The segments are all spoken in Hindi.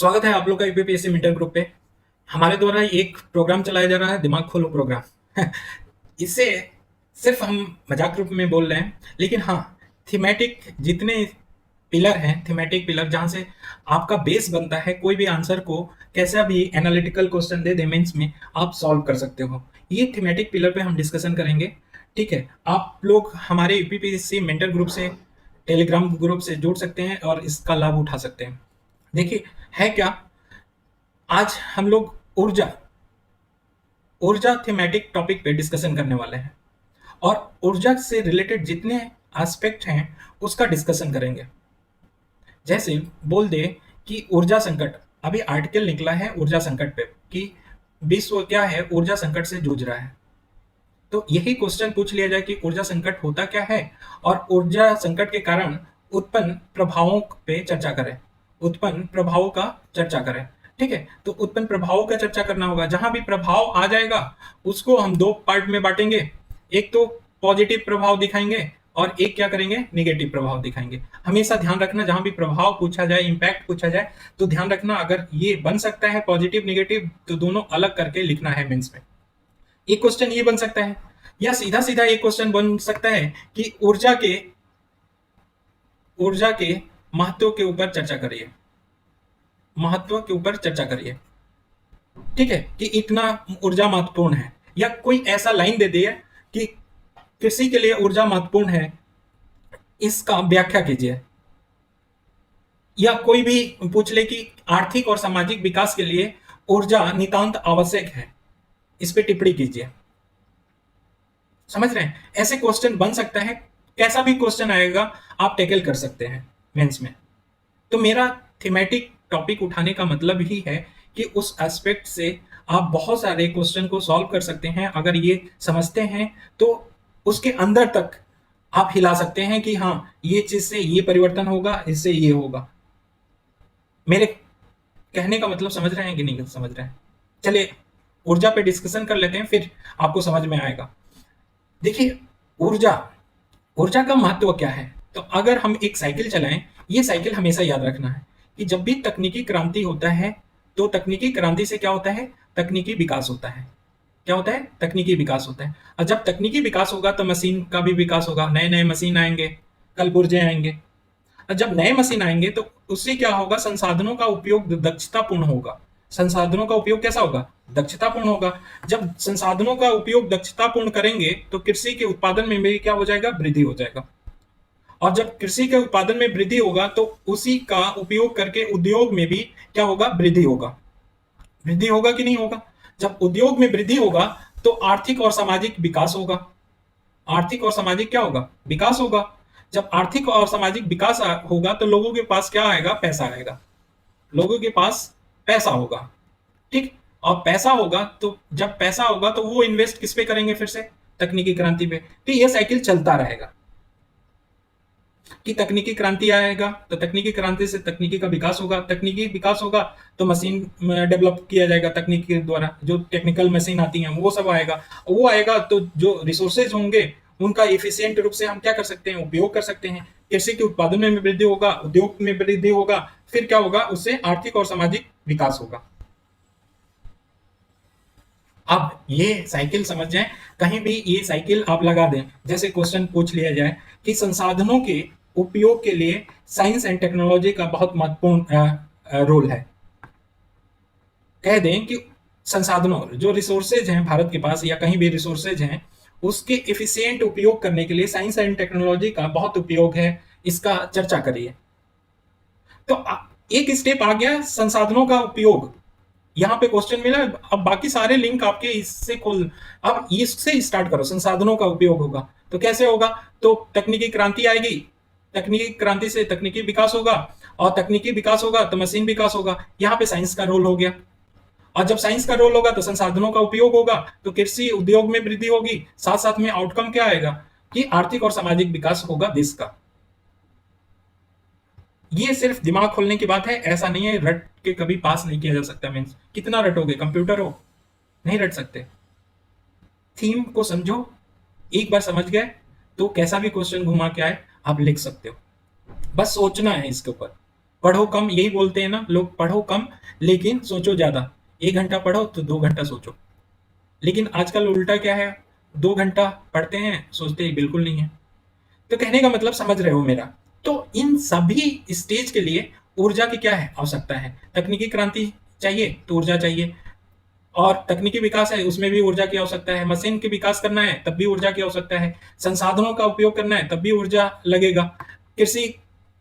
स्वागत है आप लोग का यूपीपीएससी मेंटर ग्रुप पे। हमारे द्वारा एक प्रोग्राम चलाया जा रहा है, दिमाग खोलो प्रोग्राम। इसे सिर्फ हम मजाक रूप में बोल रहे हैं, लेकिन हाँ, थीमेटिक जितने पिलर हैं, थीमेटिक पिलर जहाँ से आपका बेस बनता है, कोई भी आंसर को कैसा भी एनालिटिकल क्वेश्चन दे दे मेंस में आप सॉल्व कर सकते हो। ये थीमेटिक पिलर पे हम डिस्कशन करेंगे। ठीक है, आप लोग हमारे यूपीपीएससी मेंटर ग्रुप से, टेलीग्राम ग्रुप से जुड़ सकते हैं और इसका लाभ उठा सकते हैं। देखिए, है क्या, आज हम लोग ऊर्जा ऊर्जा थीमेटिक टॉपिक पे डिस्कशन करने वाले हैं और ऊर्जा से रिलेटेड जितने एस्पेक्ट हैं उसका डिस्कशन करेंगे। जैसे बोल दे कि ऊर्जा संकट, अभी आर्टिकल निकला है ऊर्जा संकट पे कि विश्व क्या है, ऊर्जा संकट से जूझ रहा है। तो यही क्वेश्चन पूछ लिया जाए कि ऊर्जा संकट होता क्या है और ऊर्जा संकट के कारण उत्पन्न प्रभावों पे चर्चा करें, उत्पन्न प्रभावों का चर्चा करें। ठीक है, तो उत्पन्न प्रभावों का चर्चा करना होगा। जहां भी प्रभाव आ जाएगा उसको हम दो पार्ट में बांटेंगे, एक तो पॉजिटिव प्रभाव दिखाएंगे और एक क्या करेंगे, निगेटिव प्रभाव दिखाएंगे। हमेशा ध्यान रखना, जहां भी प्रभाव पूछा जाए, इंपैक्ट पूछा जाए, तो ध्यान रखना अगर ये बन सकता है पॉजिटिव निगेटिव तो दोनों अलग करके लिखना है मेंस में। एक क्वेश्चन ये बन सकता है या सीधा सीधा एक क्वेश्चन बन सकता है कि ऊर्जा के महत्व के ऊपर चर्चा करिए, महत्व के ऊपर चर्चा करिए। ठीक है, कि इतना ऊर्जा महत्वपूर्ण है, या कोई ऐसा लाइन दे दिए कि कृषि के लिए ऊर्जा महत्वपूर्ण है, इसका व्याख्या कीजिए। या कोई भी पूछ ले कि आर्थिक और सामाजिक विकास के लिए ऊर्जा नितांत आवश्यक है, इस पे टिप्पणी कीजिए। समझ रहे हैं, ऐसे क्वेश्चन बन सकता है। कैसा भी क्वेश्चन आएगा आप टैकल कर सकते हैं मेंस में। तो मेरा थीमेटिक टॉपिक उठाने का मतलब ही है कि उस एस्पेक्ट से आप बहुत सारे क्वेश्चन को सॉल्व कर सकते हैं। अगर ये समझते हैं तो उसके अंदर तक आप हिला सकते हैं कि हाँ, ये चीज से ये परिवर्तन होगा, इससे ये होगा। मेरे कहने का मतलब समझ रहे हैं कि नहीं समझ रहे हैं? चलिए ऊर्जा पे डिस्कशन कर लेते हैं, फिर आपको समझ में आएगा। देखिए, ऊर्जा ऊर्जा का महत्व क्या है। तो अगर हम एक साइकिल चलाएं, ये साइकिल हमेशा याद रखना है कि जब भी तकनीकी क्रांति होता है तो तकनीकी क्रांति से क्या होता है, तकनीकी विकास होता है। क्या होता है, तकनीकी विकास होता है। और जब तकनीकी विकास होगा तो मशीन का भी विकास होगा, नए नए मशीन आएंगे, कल पुर्जे आएंगे। और जब नए मशीन आएंगे तो उससे क्या होगा, संसाधनों का उपयोग दक्षतापूर्ण होगा। संसाधनों का उपयोग कैसा होगा, दक्षतापूर्ण होगा। जब संसाधनों का उपयोग दक्षतापूर्ण करेंगे तो कृषि के उत्पादन में भी क्या हो जाएगा, वृद्धि हो जाएगा। और जब कृषि के उत्पादन में वृद्धि होगा तो उसी का उपयोग करके उद्योग में भी क्या होगा, वृद्धि होगा। वृद्धि होगा कि नहीं होगा? जब उद्योग में वृद्धि होगा तो आर्थिक और सामाजिक विकास होगा। आर्थिक और सामाजिक क्या होगा, विकास होगा। जब आर्थिक और सामाजिक विकास होगा तो लोगों के पास क्या आएगा, पैसा आएगा। लोगों के पास पैसा होगा। ठीक, और पैसा होगा तो जब पैसा होगा तो वो इन्वेस्ट किस पे करेंगे, फिर से तकनीकी क्रांति पे। तो ये साइकिल चलता रहेगा कि तकनीकी क्रांति आएगा तो तकनीकी क्रांति से तकनीकी का विकास होगा, तकनीकी विकास होगा तो मशीन डेवलप किया जाएगा तकनीक के द्वारा, जो टेक्निकल मशीन आती हैं वो सब आएगा। वो आएगा तो जो रिसोर्सेज होंगे उनका इफिशियंट रूप से हम क्या कर सकते हैं, उपयोग कर सकते हैं। कृषि के उत्पादन में वृद्धि होगा, उद्योग में वृद्धि होगा, फिर क्या होगा, उससे आर्थिक और सामाजिक विकास होगा। अब ये साइकिल समझ जाएं, कहीं भी ये साइकिल आप लगा दें। जैसे क्वेश्चन पूछ लिया जाए कि संसाधनों के उपयोग के लिए साइंस एंड टेक्नोलॉजी का बहुत महत्वपूर्ण रोल है। कह दें कि संसाधनों, जो रिसोर्सेज हैं भारत के पास या कहीं भी रिसोर्सेज हैं, उसके एफिशिएंट उपयोग करने के लिए साइंस एंड टेक्नोलॉजी का बहुत उपयोग है, इसका चर्चा करिए। तो एक स्टेप आ गया संसाधनों का उपयोग, यहाँ पे क्वेश्चन मिला। अब बाकी सारे लिंक आपके इससे खोल, अब इससे स्टार्ट करो। संसाधनों का उपयोग होगा तो कैसे होगा, तो तकनीकी क्रांति आएगी, तकनीकी क्रांति से तकनीकी विकास होगा, और तकनीकी विकास होगा तो मशीन विकास होगा। यहाँ पे साइंस का रोल हो गया। और जब साइंस का रोल होगा तो संसाधनों का उपयोग होगा, तो कृषि उद्योग में वृद्धि होगी। साथ साथ में आउटकम क्या आएगा कि आर्थिक और सामाजिक विकास होगा देश का। ये सिर्फ दिमाग खोलने की बात है, ऐसा नहीं है रट के कभी पास नहीं किया जा सकता। मीन्स कितना रटोगे, कंप्यूटर हो, नहीं रट सकते। थीम को समझो, एक बार समझ गए तो कैसा भी क्वेश्चन घुमा के आए आप लिख सकते हो। बस सोचना है इसके ऊपर। पढ़ो कम, यही बोलते हैं ना लोग, पढ़ो कम लेकिन सोचो ज्यादा। 1 घंटा पढ़ो तो 2 घंटा सोचो। लेकिन आजकल उल्टा क्या है, 2 घंटा पढ़ते हैं, सोचते ही बिल्कुल नहीं है। तो कहने का मतलब समझ रहे हो मेरा। तो इन सभी स्टेज के लिए ऊर्जा की क्या है, आवश्यकता है। तकनीकी क्रांति चाहिए तो ऊर्जा चाहिए, और तकनीकी विकास है उसमें भी ऊर्जा की आवश्यकता है। मशीन की विकास करना है तब भी ऊर्जा की आवश्यकता है। संसाधनों का उपयोग करना है तब भी ऊर्जा लगेगा। कृषि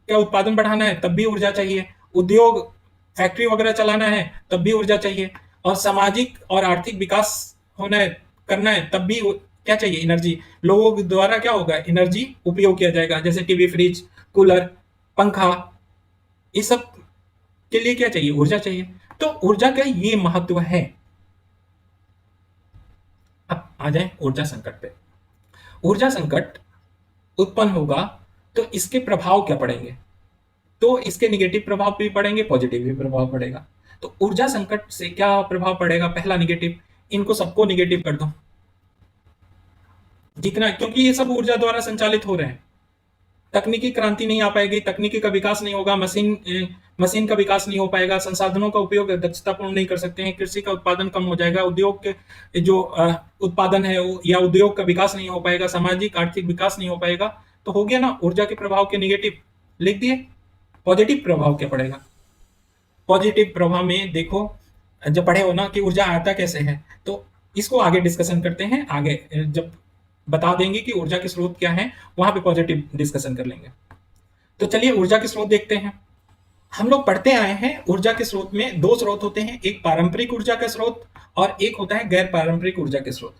का उत्पादन बढ़ाना है तब भी ऊर्जा चाहिए। उद्योग, फैक्ट्री वगैरह चलाना है तब भी ऊर्जा चाहिए। और सामाजिक और आर्थिक विकास होना है, करना है तब भी क्या चाहिए, एनर्जी। लोगों द्वारा क्या होगा, एनर्जी उपयोग किया जाएगा, जैसे टीवी, फ्रिज, कूलर, पंखा, ये सब के लिए क्या चाहिए, ऊर्जा चाहिए। तो ऊर्जा का ये महत्व है। अब आ जाए ऊर्जा संकट पे। ऊर्जा संकट उत्पन्न होगा तो इसके प्रभाव क्या पड़ेंगे, तो इसके निगेटिव प्रभाव भी पड़ेंगे, पॉजिटिव भी प्रभाव पड़ेगा। तो ऊर्जा संकट से क्या प्रभाव पड़ेगा, पहला निगेटिव, इनको सबको निगेटिव कर दो जितना, क्योंकि ये सब ऊर्जा द्वारा संचालित हो रहे हैं। तकनीकी क्रांति नहीं आ पाएगी, तकनीकी का विकास नहीं होगा, मशीन का विकास नहीं हो पाएगा, संसाधनों का उपयोग दक्षतापूर्ण नहीं कर सकते हैं, कृषि का उत्पादन कम हो जाएगा, उद्योग के जो उत्पादन है या उद्योग का विकास नहीं हो पाएगा, सामाजिक आर्थिक विकास नहीं हो पाएगा। तो हो गया ना ऊर्जा के प्रभाव के निगेटिव लिख दिए। पॉजिटिव प्रभाव क्या पड़ेगा, पॉजिटिव प्रभाव में देखो, जब पढ़े हो ना कि ऊर्जा आता कैसे है, तो इसको आगे डिस्कशन करते हैं। आगे जब बता देंगे कि ऊर्जा के स्रोत क्या है, वहां पे पॉजिटिव डिस्कशन कर लेंगे। तो चलिए ऊर्जा के स्रोत देखते हैं। हम लोग पढ़ते आए हैं ऊर्जा के स्रोत में दो स्रोत होते हैं, एक पारंपरिक ऊर्जा का स्रोत और एक होता है गैर पारंपरिक ऊर्जा के स्रोत।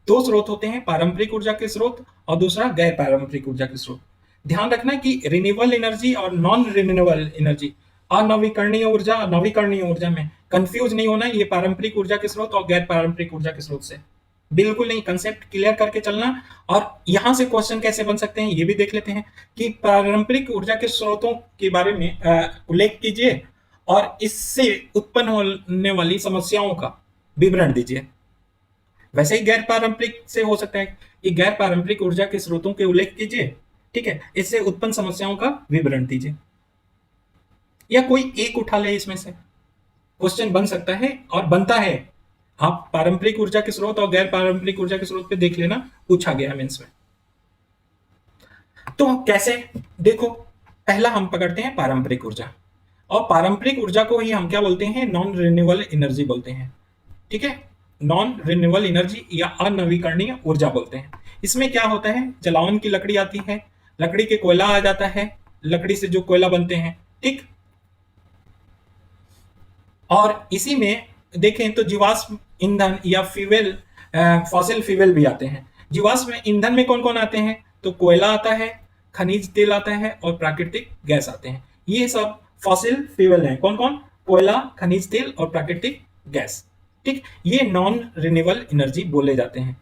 दो स्रोत होते हैं, पारंपरिक ऊर्जा के स्रोत और दूसरा गैर पारंपरिक ऊर्जा के स्रोत। ध्यान रखना कि रिन्यूएबल एनर्जी और नॉन रिन्यूएबल एनर्जी, अनवीकरणीय ऊर्जा और नवीकरणीय ऊर्जा में कंफ्यूज नहीं होना, ये पारंपरिक ऊर्जा के स्रोत और गैर पारंपरिक ऊर्जा के स्रोत से बिल्कुल नहीं, कंसेप्ट क्लियर करके चलना। और यहां से क्वेश्चन कैसे बन सकते हैं ये भी देख लेते हैं कि पारंपरिक ऊर्जा के स्रोतों के बारे में उल्लेख कीजिए और इससे उत्पन्न होने वाली समस्याओं का विवरण दीजिए। वैसे ही गैर पारंपरिक से हो सकता है कि गैर पारंपरिक ऊर्जा के स्रोतों के उल्लेख कीजिए, ठीक है, इससे उत्पन्न समस्याओं का विवरण दीजिए, या कोई एक उठा ले, इसमें से क्वेश्चन बन सकता है और बनता है। आप पारंपरिक ऊर्जा के स्रोत और गैर पारंपरिक ऊर्जा के स्रोत पे देख लेना, पूछा गया है मेंस में। तो कैसे, देखो, पहला हम पकड़ते हैं पारंपरिक ऊर्जा, और पारंपरिक ऊर्जा को ही हम क्या बोलते हैं, नॉन रिन्यूएबल एनर्जी बोलते हैं। ठीक है, नॉन रिन्यूएबल एनर्जी या अनवीकरणीय ऊर्जा बोलते हैं। इसमें क्या होता है, जलावन की लकड़ी आती है, लकड़ी के कोयला आ जाता है, लकड़ी से जो कोयला बनते हैं, ठीक। और इसी में देखें तो जीवाश्म ईंधन या फ्यूल, फॉसिल फ्यूल भी आते हैं। जीवाश्म ईंधन में कौन कौन आते हैं, तो कोयला आता है, खनिज तेल आता है और प्राकृतिक गैस आते हैं। ये सब फॉसिल फ्यूल हैं, कौन कौन, कोयला, खनिज तेल और प्राकृतिक गैस। ठीक, ये नॉन रिन्यूएबल एनर्जी बोले जाते हैं।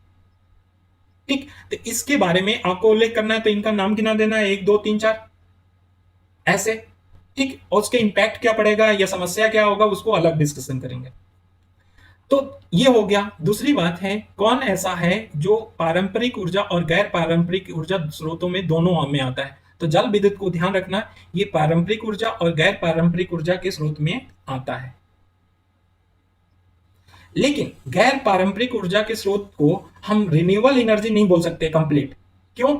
ठीक, तो इसके बारे में आपको उल्लेख करना है, तो इनका नाम गिना देना है, 1 2 3 4 ऐसे। ठीक, और उसके इंपैक्ट क्या पड़ेगा या समस्या क्या होगा, उसको अलग डिस्कशन करेंगे। तो ये हो गया। दूसरी बात है, कौन ऐसा है जो पारंपरिक ऊर्जा और गैर पारंपरिक ऊर्जा स्रोतों में दोनों में आता है, तो जल विद्युत को ध्यान रखना, ये पारंपरिक ऊर्जा और गैर पारंपरिक ऊर्जा के स्रोत में आता है। लेकिन गैर पारंपरिक ऊर्जा के स्रोत को हम रिन्यूएबल एनर्जी नहीं बोल सकते कंप्लीट। क्यों,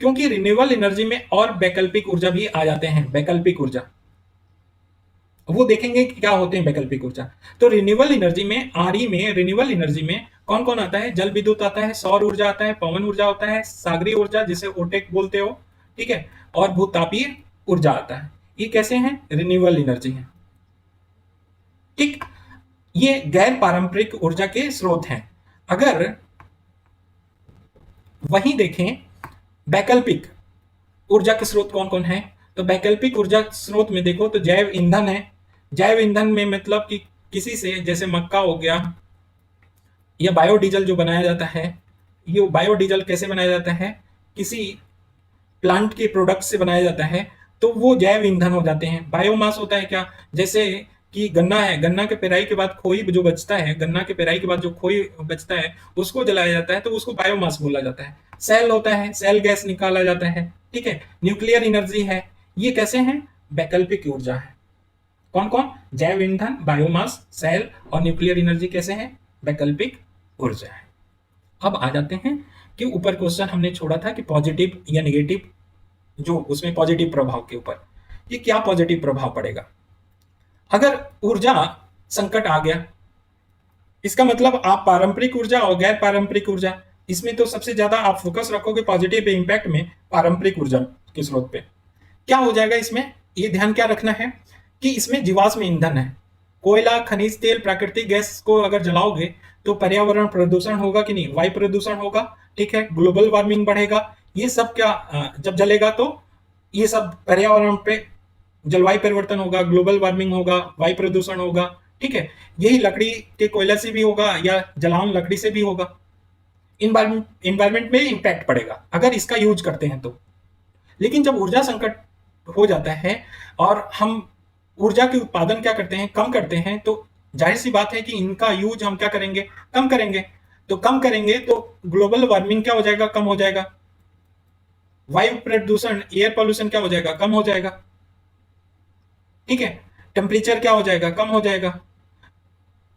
क्योंकि रिन्यूएबल एनर्जी में और वैकल्पिक ऊर्जा भी आ जाते हैं, वैकल्पिक ऊर्जा, वो देखेंगे कि क्या होते हैं वैकल्पिक ऊर्जा। तो रिन्यूएबल एनर्जी में, आरई में, रिन्यूएबल एनर्जी में कौन कौन आता है, जल विद्युत आता है, सौर ऊर्जा आता है, पवन ऊर्जा होता है, सागरीय ऊर्जा जिसे ओटेक बोलते हो, ठीक है, और भूतापीय ऊर्जा आता है। ये कैसे हैं, रिन्यूएबल एनर्जी है। ठीक, ये गैर पारंपरिक ऊर्जा के स्रोत हैं। अगर वहीं देखें वैकल्पिक ऊर्जा के स्रोत कौन कौन है, तो वैकल्पिक ऊर्जा स्रोत में देखो तो जैव ईंधन है। जैव ईंधन में मतलब कि किसी से, जैसे मक्का हो गया, या बायोडीजल जो बनाया जाता है, ये बायोडीजल कैसे बनाया जाता है, किसी प्लांट के प्रोडक्ट से बनाया जाता है, तो वो जैव ईंधन हो जाते हैं। बायोमास होता है क्या, जैसे कि गन्ना है, गन्ना के पेराई के बाद खोई जो बचता है, गन्ना के पेराई के बाद जो खोई बचता है उसको जलाया जाता है, तो उसको बायोमास बोला जाता है। सेल होता है, सेल गैस निकाला जाता है, ठीक है। न्यूक्लियर एनर्जी है, ये कैसे हैं, वैकल्पिक ऊर्जा है। कौन कौन? जैव ईंधन, बायोमास, सेल और न्यूक्लियर एनर्जी कैसे हैं? वैकल्पिक ऊर्जा है। अब आ जाते हैं कि ऊपर क्वेश्चन हमने छोड़ा था कि पॉजिटिव या नेगेटिव, जो उसमें पॉजिटिव प्रभाव के ऊपर, ये क्या पॉजिटिव प्रभाव पड़ेगा अगर ऊर्जा संकट आ गया? इसका मतलब आप पारंपरिक ऊर्जा और गैर पारंपरिक ऊर्जा, इसमें तो सबसे ज्यादा आप फोकस रखोगे पॉजिटिव इम्पैक्ट में पारंपरिक ऊर्जा के स्रोत पे। क्या हो जाएगा इसमें? ये ध्यान क्या रखना है कि इसमें जीवाश्म ईंधन है, कोयला, खनिज तेल, प्राकृतिक गैस को अगर जलाओगे तो पर्यावरण प्रदूषण होगा कि नहीं? वायु प्रदूषण होगा, ठीक है, ग्लोबल वार्मिंग बढ़ेगा। ये सब क्या जब जलेगा तो ये सब पर्यावरण पे जलवायु परिवर्तन होगा, ग्लोबल वार्मिंग होगा, वायु प्रदूषण होगा, ठीक है। यही लकड़ी के कोयला से भी होगा या जलावन लकड़ी से भी होगा। इन्वायरमेंट में इम्पैक्ट पड़ेगा अगर इसका यूज करते हैं तो। लेकिन जब ऊर्जा संकट हो जाता है और हम ऊर्जा के उत्पादन क्या करते हैं? कम करते हैं, तो जाहिर सी बात है कि इनका यूज हम क्या करेंगे? कम करेंगे। तो कम करेंगे तो ग्लोबल वार्मिंग क्या हो जाएगा? कम हो जाएगा। वायु प्रदूषण, एयर पॉल्यूशन क्या हो जाएगा? कम हो जाएगा, ठीक है। टेम्परेचर क्या हो जाएगा? कम हो जाएगा।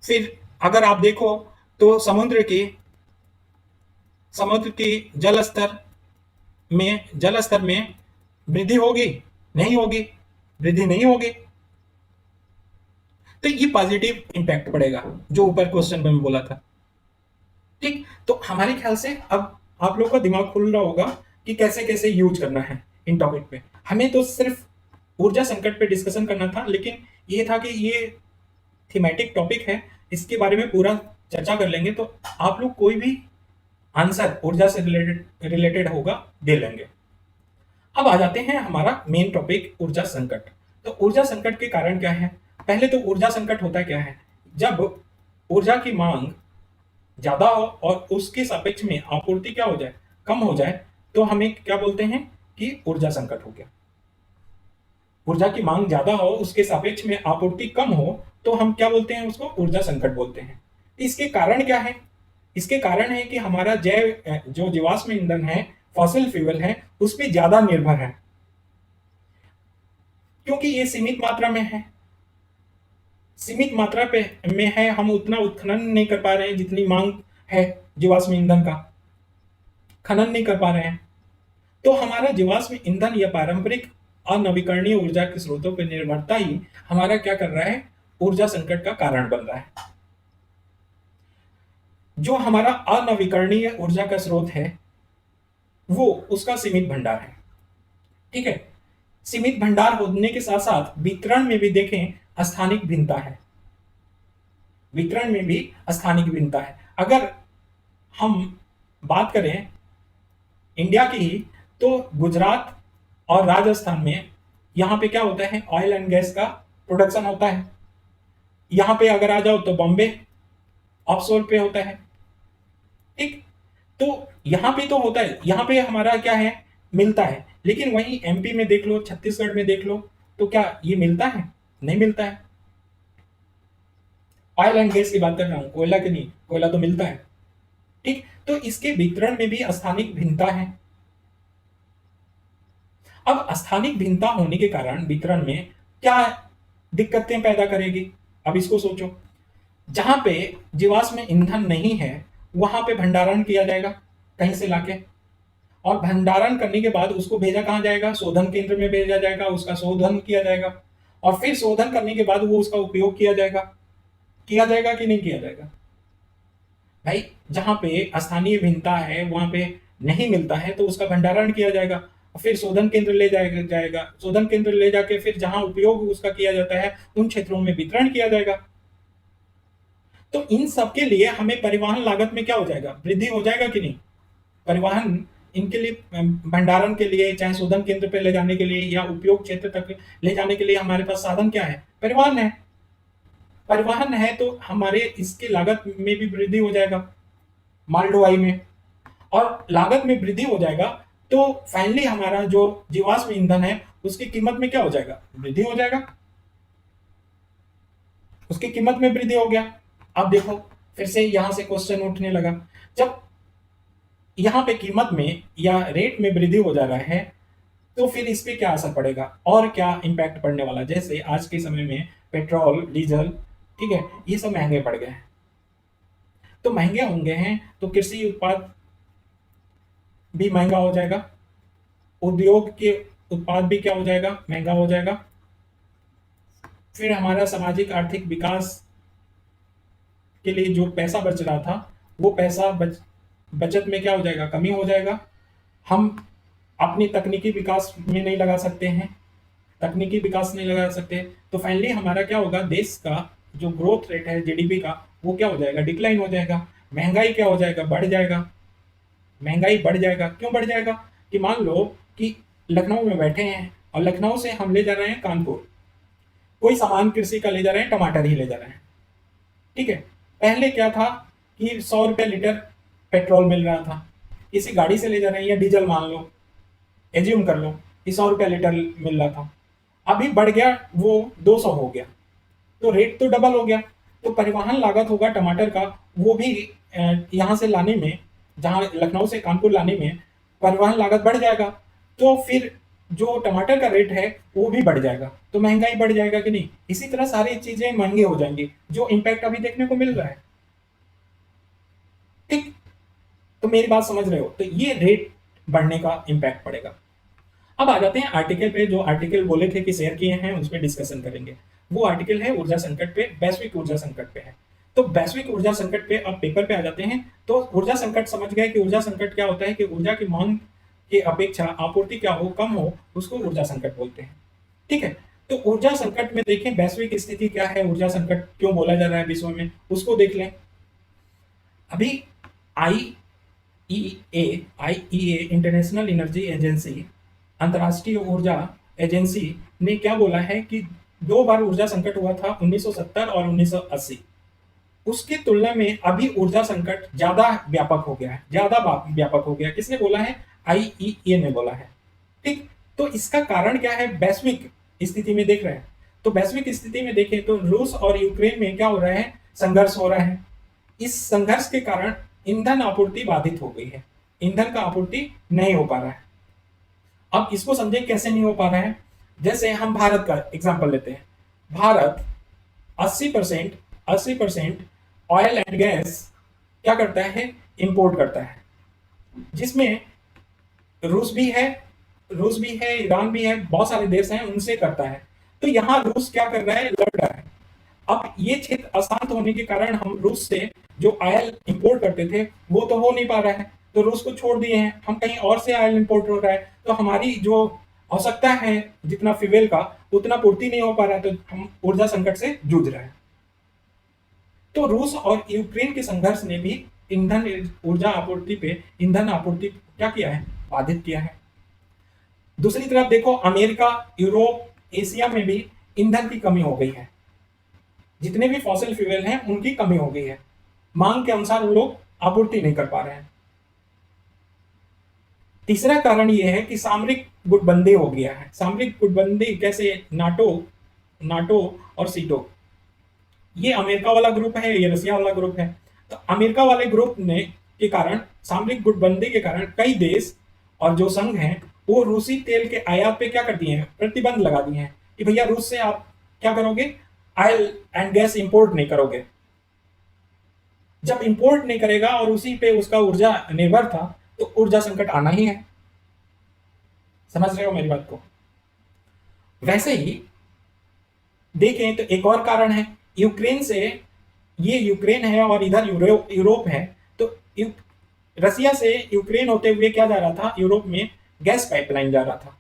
फिर अगर आप देखो तो समुद्र की जल स्तर में वृद्धि होगी? नहीं होगी, वृद्धि नहीं होगी। तो ये पॉजिटिव इंपैक्ट पड़ेगा जो ऊपर क्वेश्चन में बोला था, ठीक। तो हमारे ख्याल से अब आप लोग का दिमाग खुल रहा होगा कि कैसे कैसे यूज करना है इन टॉपिक पे। हमें तो सिर्फ ऊर्जा संकट पे डिस्कशन करना था, लेकिन ये था कि ये थीमेटिक टॉपिक है, इसके बारे में पूरा चर्चा कर लेंगे तो आप लोग कोई भी आंसर ऊर्जा से रिलेटेड रिलेटेड होगा दे लेंगे। अब आ जाते हैं हमारा मेन टॉपिक, ऊर्जा संकट। तो ऊर्जा संकट के कारण क्या है? पहले तो ऊर्जा संकट होता क्या है? जब ऊर्जा की मांग ज्यादा हो और उसके सापेक्ष में आपूर्ति क्या हो जाए? कम हो जाए, तो हमें क्या बोलते हैं कि ऊर्जा संकट हो गया। ऊर्जा की मांग ज्यादा हो, उसके सापेक्ष में आपूर्ति कम हो, तो हम क्या बोलते हैं? उसको ऊर्जा संकट बोलते हैं। इसके कारण क्या है? इसके कारण है कि हमारा जो जीवाश्म ईंधन है, फॉसिल फ्यूल है, उस पर ज्यादा निर्भर है, क्योंकि ये सीमित मात्रा में है। सीमित मात्रा पे में है, हम उतना उत्खनन नहीं कर पा रहे हैं जितनी मांग है जीवाश्म ईंधन का, खनन नहीं कर पा रहे हैं। तो हमारा जीवाश्म ईंधन या पारंपरिक अनवीकरणीय ऊर्जा के स्रोतों पर निर्भरता ही हमारा क्या कर रहा है? ऊर्जा संकट का कारण बन रहा है। जो हमारा अनवीकरणीय ऊर्जा का स्रोत है वो उसका सीमित भंडार है, ठीक है। सीमित भंडार होने के साथ साथ वितरण में भी देखें स्थानिक भिन्नता है। वितरण में भी स्थानिक भिन्नता है। अगर हम बात करें इंडिया की ही, तो गुजरात और राजस्थान में यहाँ पे क्या होता है? ऑयल एंड गैस का प्रोडक्शन होता है। यहाँ पे अगर आ जाओ तो बॉम्बे ऑफशोर पे होता है, ठीक। तो यहाँ पे तो होता है, यहाँ पे हमारा क्या है? मिलता है। लेकिन वहीं एमपी में देख लो, छत्तीसगढ़ में देख लो, तो क्या ये मिलता है? नहीं मिलता है। ऑयल एंड गैस की बात कर रहा हूं, कोयला की नहीं। कोयला तो मिलता है, ठीक। तो इसके वितरण में भी स्थानिक भिन्नता है। अब स्थानिक भिन्नता होने के कारण वितरण में क्या दिक्कतें पैदा करेगी? अब इसको सोचो। जहां पे जीवाश्म ईंधन नहीं है वहां पे भंडारण किया जाएगा कहीं से लाके, और भंडारण करने के बाद उसको भेजा कहाँ जाएगा? शोधन केंद्र में भेजा जाएगा, उसका शोधन किया जाएगा, और फिर शोधन करने के बाद वो उसका उपयोग किया जाएगा। किया जाएगा कि नहीं किया जाएगा? भाई जहां पे स्थानीय भिन्नता है वहां पे नहीं मिलता है तो उसका भंडारण किया जाएगा, और फिर शोधन केंद्र ले जाएगा, शोधन केंद्र ले जाके फिर जहां उपयोग उसका किया जाता है उन क्षेत्रों में वितरण किया जाएगा। तो इन सब के लिए हमें परिवहन लागत में क्या हो जाएगा? वृद्धि हो जाएगा कि नहीं? परिवहन इनके लिए, भंडारण के लिए, चाहे शोधन केंद्र पे ले जाने के लिए या उपयोग क्षेत्र तक ले जाने के लिए हमारे पास साधन क्या है? परिवहन है। परिवहन है तो हमारे इसकी लागत में भी वृद्धि हो जाएगा, माल ढुलाई में, और लागत में वृद्धि हो जाएगा तो फाइनली हमारा जो जीवाश्म ईंधन है उसकी कीमत में क्या हो जाएगा? वृद्धि हो जाएगा। उसकी कीमत में वृद्धि हो गया। अब देखो फिर से यहां से क्वेश्चन उठने लगा, जब यहाँ पे कीमत में या रेट में वृद्धि हो जा रहा है तो फिर इस पे क्या असर पड़ेगा और क्या इम्पैक्ट पड़ने वाला, जैसे आज के समय में पेट्रोल डीजल, ठीक है, ये सब महंगे पड़ गए हैं। तो महंगे होंगे हैं तो कृषि उत्पाद भी महंगा हो जाएगा, उद्योग के उत्पाद भी क्या हो जाएगा, महंगा हो जाएगा। फिर हमारा सामाजिक आर्थिक विकास के लिए जो पैसा बच रहा था, वो पैसा बचत में क्या हो जाएगा, कमी हो जाएगा। हम अपनी तकनीकी विकास में नहीं लगा सकते हैं, तकनीकी विकास नहीं लगा सकते, तो फाइनली हमारा क्या होगा, देश का जो ग्रोथ रेट है जीडीपी का, वो क्या हो जाएगा, डिक्लाइन हो जाएगा। महंगाई क्या हो जाएगा, बढ़ जाएगा। महंगाई बढ़ जाएगा, क्यों बढ़ जाएगा, कि मान लो कि लखनऊ में बैठे हैं और लखनऊ से हम ले जा रहे हैं कानपुर, कोई सामान कृषि का ले जा रहे हैं, टमाटर ही ले जा रहे हैं, ठीक है। पहले क्या था कि 100 रुपये लीटर पेट्रोल मिल रहा था, किसी गाड़ी से ले जा रहे हैं, या डीजल मान लो, एज्यूम कर लो कि 100 रुपये लीटर मिल रहा था, अभी बढ़ गया, वो 200 हो गया, तो रेट तो डबल हो गया। तो परिवहन लागत होगा टमाटर का, वो भी यहाँ से लाने में, जहाँ लखनऊ से कानपुर लाने में परिवहन लागत बढ़ जाएगा, तो फिर जो टमाटर का रेट है वो भी बढ़ जाएगा, तो महंगाई बढ़ जाएगा कि नहीं। इसी तरह सारी चीजें महंगी हो जाएंगी, जो इम्पैक्ट अभी देखने को मिल रहा है, ठीक। तो मेरी बात समझ रहे हो, तो ये रेट बढ़ने का इम्पैक्ट पड़ेगा। अब आ जाते हैं आर्टिकल पे, जो आर्टिकल बोले थे कि शेयर किए हैं, उस पर डिस्कशन करेंगे। वो आर्टिकल है ऊर्जा संकट पे, वैश्विक ऊर्जा संकट पे है। तो वैश्विक ऊर्जा संकट पे अब पेपर पे आ जाते हैं। तो ऊर्जा संकट समझ गए कि ऊर्जा संकट क्या होता है, कि ऊर्जा की मांग की अपेक्षा आपूर्ति क्या हो, कम हो, उसको ऊर्जा संकट बोलते हैं, ठीक है। तो ऊर्जा संकट में देखें वैश्विक स्थिति क्या है, ऊर्जा संकट क्यों बोला जा रहा है विश्व में, उसको देख लें। अभी आई आईईए इंटरनेशनल एनर्जी एजेंसी, अंतर्राष्ट्रीय ऊर्जा एजेंसी ने क्या बोला है कि 2 बार ऊर्जा संकट हुआ था, 1970 और 1980। उसकी तुलना में अभी ऊर्जा संकट ज्यादा व्यापक हो गया है, ज्यादा व्यापक हो गया। किसने बोला है, आईईए ने बोला है, ठीक। तो इसका कारण क्या है, वैश्विक स्थिति में देख रहे हैं। तो वैश्विक स्थिति में देखें तो रूस और यूक्रेन में क्या हो रहा है, संघर्ष हो रहा है। इस संघर्ष के कारण ईंधन आपूर्ति बाधित हो गई है, ईंधन का आपूर्ति नहीं हो पा रहा है। अब इसको समझें कैसे नहीं हो पा रहा है। जैसे हम भारत का एग्जांपल लेते हैं, भारत 80% 80% ऑयल एंड गैस क्या करता है, इंपोर्ट करता है, जिसमें रूस भी है, रूस भी है, ईरान भी है, बहुत सारे देश हैं, उनसे करता है। तो यहाँ रूस क्या कर रहा है, लड़ रहा है। अब ये क्षेत्र अशांत होने के कारण हम रूस से जो ऑयल इंपोर्ट करते थे वो तो हो नहीं पा रहा है, तो रूस को छोड़ दिए हैं, हम कहीं और से ऑयल इंपोर्ट हो रहा है, तो हमारी जो आवश्यकता है जितना फ्यूल का, उतना पूर्ति नहीं हो पा रहा है, तो हम ऊर्जा संकट से जूझ रहे हैं। तो रूस और यूक्रेन के संघर्ष ने भी ईंधन ऊर्जा आपूर्ति पे, ईंधन आपूर्ति क्या किया है, बाधित किया है। दूसरी तरफ देखो, अमेरिका, यूरोप, एशिया में भी ईंधन की कमी हो गई है, जितने भी फॉसिल फ्यूल हैं उनकी कमी हो गई है, मांग के अनुसार वो लोग आपूर्ति नहीं कर पा रहे हैं। तीसरा कारण ये है कि सामरिक गुटबंदी हो गया है। सामरिक गुटबंदी कैसे, नाटो, नाटो और सीटो, ये अमेरिका वाला ग्रुप है, ये रसिया वाला ग्रुप है। तो अमेरिका वाले ग्रुप ने के कारण, सामरिक गुटबंदी के कारण कई देश और जो संघ हैं वो रूसी तेल के आयात पे क्या कर दिए हैं, प्रतिबंध लगा दिए हैं कि भैया रूस से आप क्या करोगे, ऑयल एंड गैस इंपोर्ट नहीं करोगे। जब इंपोर्ट नहीं करेगा और उसी पे उसका ऊर्जा निर्भर था, तो ऊर्जा संकट आना ही है। समझ रहे हो मेरी बात को। वैसे ही देखें तो एक और कारण है, यूक्रेन से, ये यूक्रेन है और इधर यूरोप है, तो रसिया से यूक्रेन होते हुए क्या जा रहा था, यूरोप में गैस पाइपलाइन जा रहा था,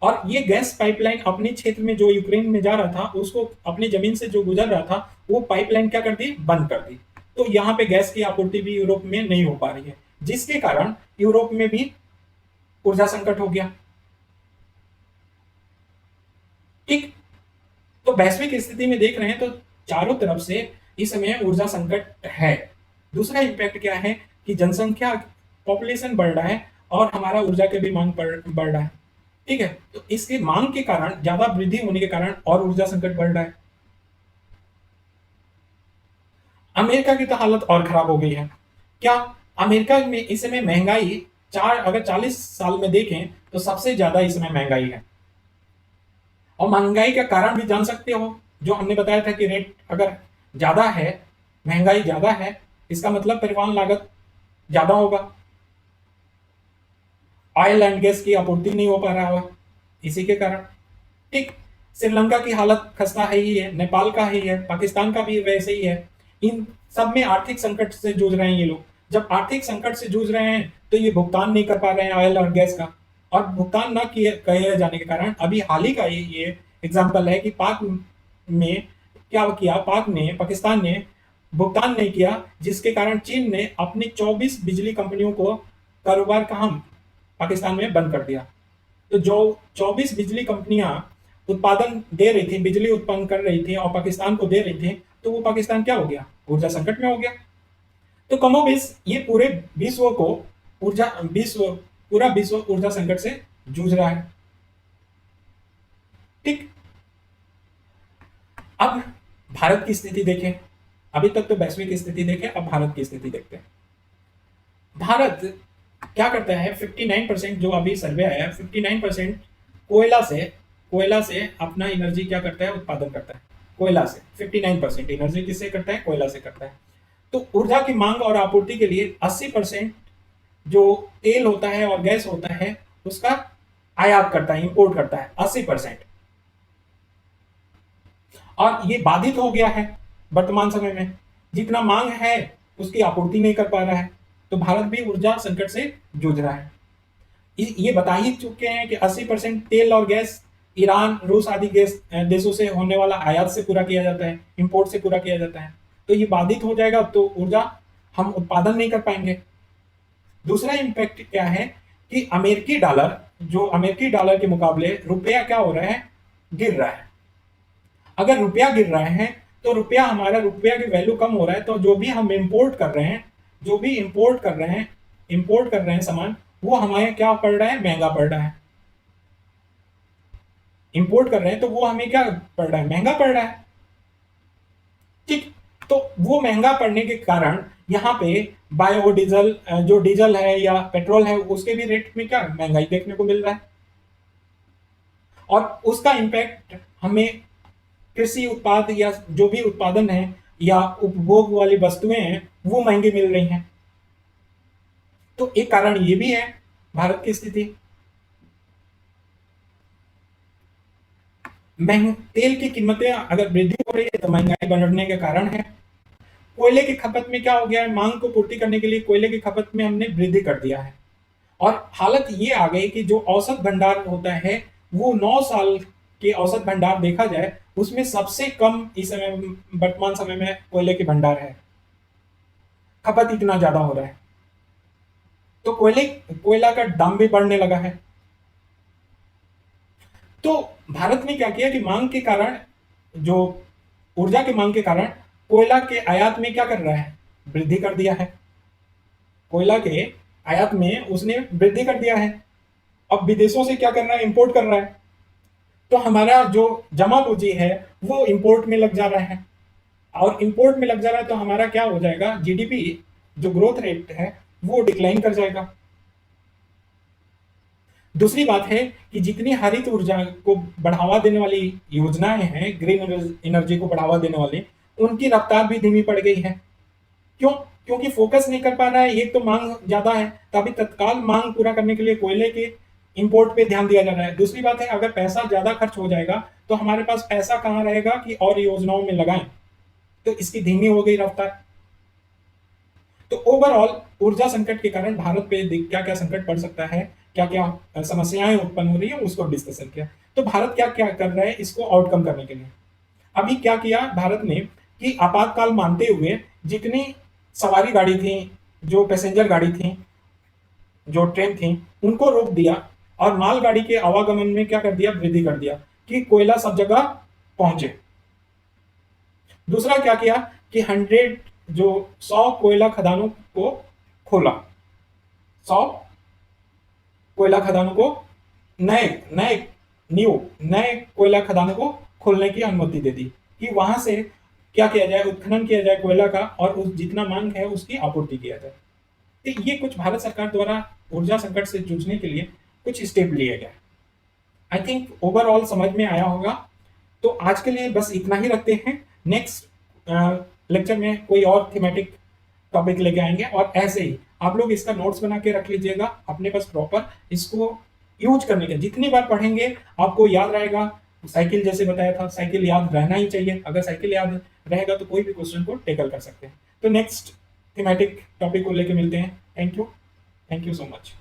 और ये गैस पाइपलाइन अपने क्षेत्र में जो यूक्रेन में जा रहा था, उसको अपनी जमीन से जो गुजर रहा था, वो पाइपलाइन क्या कर दी, बंद कर दी। तो यहाँ पे गैस की आपूर्ति भी यूरोप में नहीं हो पा रही है, जिसके कारण यूरोप में भी ऊर्जा संकट हो गया, ठीक। तो वैश्विक स्थिति में देख रहे हैं तो चारों तरफ से इस समय ऊर्जा संकट है। दूसरा इम्पैक्ट क्या है कि जनसंख्या, पॉपुलेशन बढ़ रहा है और हमारा ऊर्जा के भी मांग बढ़ रहा है, ठीक है। तो इसके मांग के कारण, ज्यादा वृद्धि होने के कारण और ऊर्जा संकट बढ़ रहा है। अमेरिका की तो हालत और खराब हो गई है। क्या, अमेरिका में इस समय महंगाई, चार, अगर 40 साल में देखें तो सबसे ज्यादा इसमें महंगाई है। और महंगाई का कारण भी जान सकते हो, जो हमने बताया था कि रेट अगर ज्यादा है, महंगाई ज्यादा है, इसका मतलब परिवहन लागत ज्यादा होगा, ऑयल एंड गैस की आपूर्ति नहीं हो पा रहा है इसी के कारण। ठीक, श्रीलंका की हालत खस्ता है ही है, नेपाल का ही है, पाकिस्तान का भी वैसे ही है। इन सब में आर्थिक संकट से जूझ रहे हैं ये लोग। जब आर्थिक संकट से जूझ रहे हैं तो ये भुगतान नहीं कर पा रहे हैं ऑयल और गैस का, और भुगतान न किए किए जाने के कारण अभी हाल ही का ये एग्जाम्पल है कि पाक में क्या किया, पाक ने, पाकिस्तान ने भुगतान नहीं किया, जिसके कारण चीन ने अपनी 24 बिजली कंपनियों को कारोबार कहाँ, पाकिस्तान में बंद कर दिया। तो जो 24 बिजली कंपनियां उत्पादन दे रही थी, बिजली उत्पन्न कर रही थी और पाकिस्तान को दे रही थी, तो वो पाकिस्तान क्या हो गया, ऊर्जा संकट में हो गया। तो कमोबेश ये पूरे विश्व को ऊर्जा विश्व पूरा विश्व ऊर्जा संकट से जूझ रहा है। ठीक, अब भारत की स्थिति देखें। अभी तक तो वैश्विक स्थिति देखें, अब भारत की स्थिति देखते हैं। भारत क्या करता है, 59% जो अभी सर्वे आया है, 59% कोयला से कोयला से अपना एनर्जी क्या करता है, उत्पादन करता है। कोयला से 59% एनर्जी किससे करता है, कोयला से करता है। तो ऊर्जा की मांग और आपूर्ति के लिए 80% जो तेल होता है और गैस होता है उसका आयात करता है, इंपोर्ट करता है 80%। और ये बाधित हो गया है वर्तमान समय में, जितना मांग है उसकी आपूर्ति नहीं कर पा रहा है। तो भारत भी ऊर्जा संकट से जूझ रहा है। ये बता ही चुके हैं कि 80% तेल और गैस ईरान, रूस आदि गैस देशों से होने वाला आयात से पूरा किया जाता है, इंपोर्ट से पूरा किया जाता है। तो ये बाधित हो जाएगा तो ऊर्जा हम उत्पादन नहीं कर पाएंगे। दूसरा इम्पैक्ट क्या है कि अमेरिकी डॉलर, जो अमेरिकी डॉलर के मुकाबले रुपया क्या हो रहा है, गिर रहा है। अगर रुपया गिर रहा है तो रुपया की वैल्यू कम हो रहा है, तो जो भी हम इंपोर्ट कर रहे हैं, इंपोर्ट कर रहे हैं सामान, वो हमें क्या पड़ रहा है, महंगा पड़ रहा है। इंपोर्ट कर रहे हैं तो वो हमें क्या पड़ रहा है, महंगा पड़ रहा है। ठीक, तो वो महंगा पड़ने के कारण यहाँ पे बायोडीजल, जो डीजल है या पेट्रोल है, उसके भी रेट में क्या महंगाई देखने को मिल रहा है। और उसका इम्पैक्ट हमें कृषि उत्पाद या जो भी उत्पादन है या उपभोग वाली वस्तुएं हैं वो महंगी मिल रही हैं। तो एक कारण ये भी है भारत की स्थिति। तेल की कीमतें अगर वृद्धि हो रही है तो महंगाई बढ़ने के कारण है। कोयले की खपत में क्या हो गया है, मांग को पूर्ति करने के लिए कोयले की खपत में हमने वृद्धि कर दिया है। और हालत ये आ गई कि जो औसत भंडार होता है वो 9 साल के औसत भंडार देखा जाए उसमें सबसे कम इस समय, वर्तमान समय में कोयले के भंडार है, खपत इतना ज्यादा हो रहा है। तो कोयला का दाम भी बढ़ने लगा है। तो भारत ने क्या किया कि मांग के कारण, जो ऊर्जा की मांग के कारण कोयला के आयात में क्या कर रहा है, वृद्धि कर दिया है। कोयला के आयात में उसने वृद्धि कर दिया है। अब विदेशों से क्या कर रहा है, इंपोर्ट कर रहा है। तो हमारा जो जमा पूंजी है वो इंपोर्ट में लग जा रहा है, और इंपोर्ट में लग जा रहा है तो हमारा क्या हो जाएगा, जीडीपी जो ग्रोथ रेट है वो डिक्लाइन कर जाएगा। दूसरी बात है कि जितनी हरित ऊर्जा को बढ़ावा देने वाली योजनाएं हैं, ग्रीन एनर्जी को बढ़ावा देने वाली, उनकी रफ्तार भी धीमी पड़ गई है। क्यों? क्योंकि फोकस नहीं कर पा रहा है। एक तो मांग ज्यादा है, तो अभी तत्काल मांग पूरा करने के लिए कोयले के इंपोर्ट पे ध्यान दिया जा रहा है। दूसरी बात है, अगर पैसा ज्यादा खर्च हो जाएगा तो हमारे पास पैसा कहाँ रहेगा कि और योजनाओं में लगाएं, तो इसकी धीमी हो गई रफ्तार। तो ओवरऑल ऊर्जा संकट के कारण भारत पे क्या क्या संकट पड़ सकता है, क्या क्या समस्याएं उत्पन्न हो रही है, उसको डिस्कशन किया। तो भारत क्या क्या कर रहा है इसको आउटकम करने के लिए। अभी क्या किया भारत ने कि आपातकाल मानते हुए जितनी सवारी गाड़ी थी, जो पैसेंजर गाड़ी थी, जो ट्रेन थी, उनको रोक दिया, और मालगाड़ी के आवागमन में क्या कर दिया, वृद्धि कर दिया कि कोयला सब जगह पहुंचे। दूसरा क्या किया कि 100 कोयला खदानों को खोला, 100 कोयला खदानों को, नए नए नए कोयला खदानों को खोलने की अनुमति दे दी कि वहां से क्या किया जाए, उत्खनन किया जाए कोयला का, और उस जितना मांग है उसकी आपूर्ति किया जाए। तो ये कुछ भारत सरकार द्वारा ऊर्जा संकट से जूझने के लिए कुछ स्टेप लिए गए। आई थिंक ओवरऑल समझ में आया होगा। तो आज के लिए बस इतना ही रखते हैं। नेक्स्ट लेक्चर में कोई और थीमेटिक टॉपिक लेके आएंगे, और ऐसे ही आप लोग इसका नोट्स बना के रख लीजिएगा अपने पास प्रॉपर। इसको यूज करने के जितनी बार पढ़ेंगे आपको याद रहेगा। साइकिल जैसे बताया था, साइकिल याद रहना ही चाहिए। अगर साइकिल याद रहेगा तो कोई भी क्वेश्चन को टेकल कर सकते हैं। तो नेक्स्ट थीमेटिक टॉपिक को लेके मिलते हैं। Thank you so much.